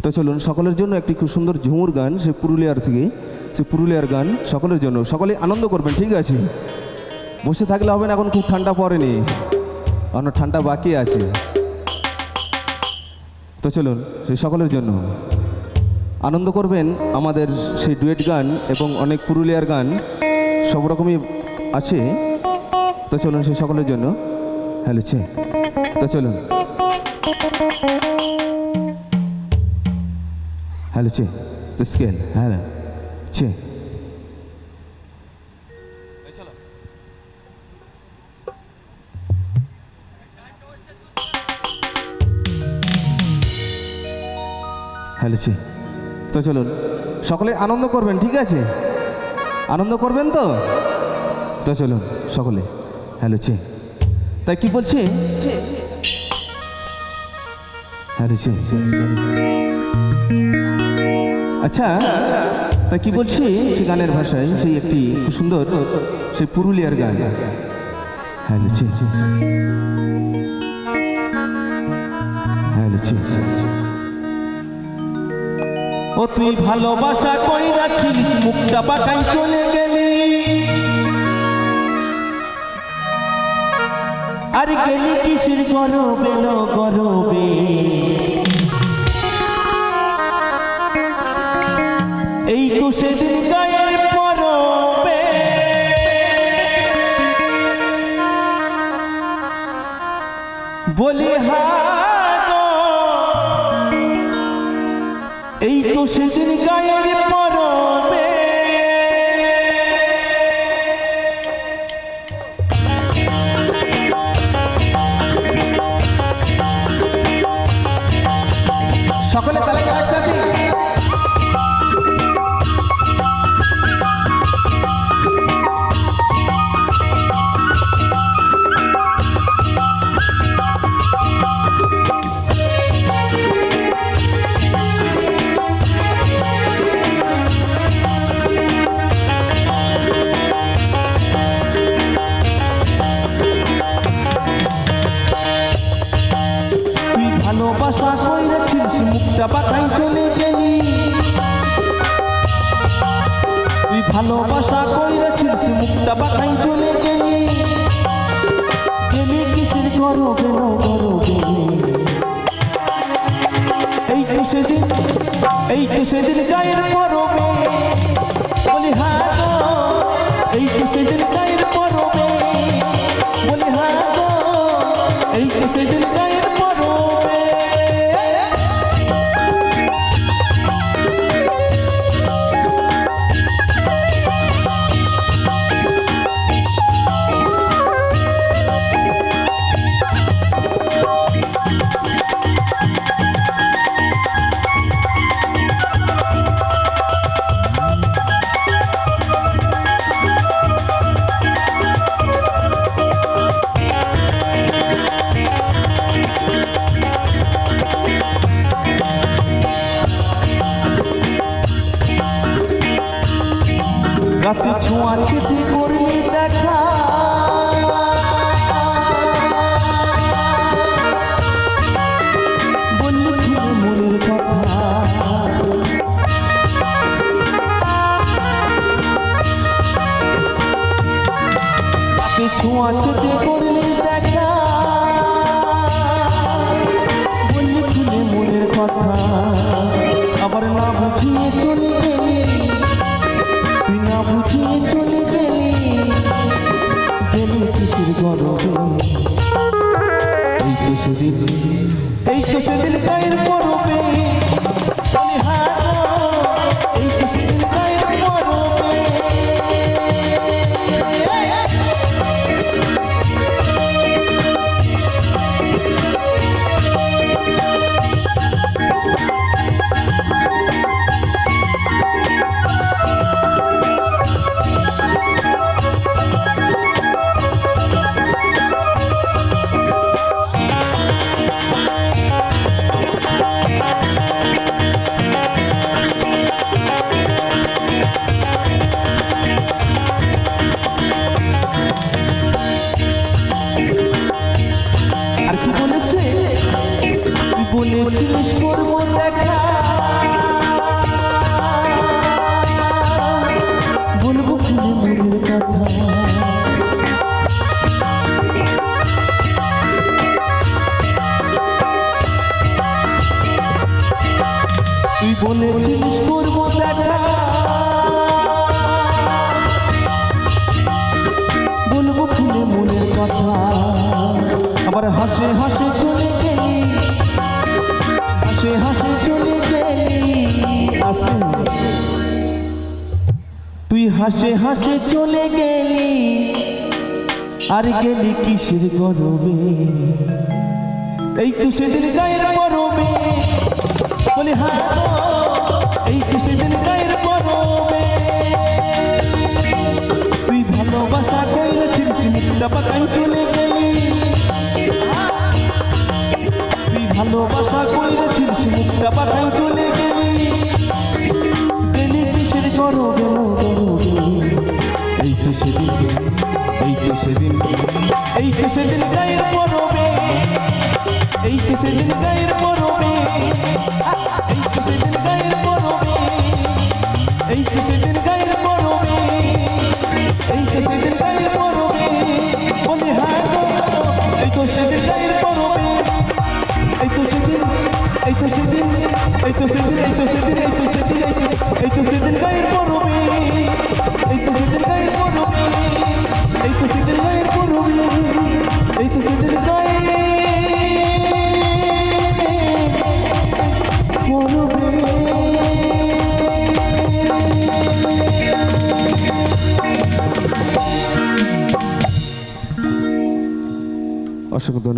তো চলুন সকলের জন্য একটি খুব সুন্দর ঝুমুর গান, সে পুরুলিয়ার থেকে, সে পুরুলিয়ার গান সকলের জন্য। সকলে আনন্দ করবেন, ঠিক আছে? বসে থাকলে হবে না, এখন খুব ঠান্ডা পড়েনি, অন্য ঠান্ডা বাকি আছে। তো চলুন সেই সকলের জন্য আনন্দ করবেন। আমাদের সেই ডুয়েট গান এবং অনেক পুরুলিয়ার গান সব রকমই আছে। তো চলুন সেই সকলের জন্য। হ্যালো ছে, তো চলুন। হ্যালো ছে, তো স্কেল, হ্যালো ছে। হ্যালো ছে, তো চলুন সকলে আনন্দ করবেন, ঠিক আছে? আনন্দ করবেন তো? তো চলুন সকলে। হ্যালো ছে, তাই কি বলছি? হ্যালো ছে, আচ্ছা তাই কি বলছি সে গানের ভাষায়, সেই একটি খুব সুন্দর সেই পুরুলিয়ার গান। হ্যালো ছে, হ্যালো ছে। ও তুই ভালোবাসা কইরাছিস, মুখটা পাকাই চলে গেলি, আর গেলি কিসের গরবে গরবে। এই তো সেদিন গায়ের পরবে, বলি হাগো, এই তো সেদিন গায়ের পরবে। সকলে তালে তালে একসাথে। ভালোবাসা কইরাছিস, মুখটা পাকাই চলে গেলি, তুই ভালোবাসা কইরাছিস, মুখটা পাকাই চলে গেলি, গেলি কিসের গরবে গরবে। এই তো সেদিন, এই তো সেদিন গায়ের পরবে, বলি হাগো, এই তো সেদিন গায়ের পরবে, বলি হাগো, এই তো সেদিন গায়ের পরবে। রাতে ছোঁয়াছুতি করলি দেখা, বললি খুলে মনের কথা, রাতে ছোঁয়াছুতি করলি দেখা, বললি খুলে মনের কথা, আবার না বুঝিয়ে চলে গেলি, তুই না বুঝিয়ে চলে গেলি, গেলি কিসের গরবে। এই তো সেদিন, এই তো সেদিন গায়ের পরবে, বলি হাগো, এই তো সেদিন গায়ের পরবে। বলেছিলিস করবো দেখা, কথা আবার হাসে হাসে চলে গেলি হাসে হাসে চলে গেলি আসতে তুই হাসে হাসে চলে গেলি আর গেলি কিসের গরবে এই তো সেদিন গায়ের পরবে বলি হ্যাঁ গো এই তো সেদিন গায়ের পরবে তুই ভালোবাসা কইরেছিস মুখটা পাকাই চলে গেলি তুই ভালোবাসা কইরেছিস মুখটা পাকাই চলে গেলি গেলি কিসের গরবে এই তো সেদিন এই তো সেদিন এই তো সেদিন গায়ের পরবে এই তো সেদিন গায়ের পরবে এই তো সেদিন গায়ের পরবে এই তো সেদিন গায়ের পরবে এই তো সেদিন গায়ের পরবে বলি হ্যাঁ গো এই তো সেদিন গায়ের পরবে এই তো সেদিন এই তো সেদিন এই তো সেদিন এই তো সেদিন এই তো সেদিন এই তো সেদিন গায়ের পরবে এই তো সেদিন গায়ের পরবে এই তো সেদিন গায়ের পরবে এই তো সেদিন গায়ের অসংখ্য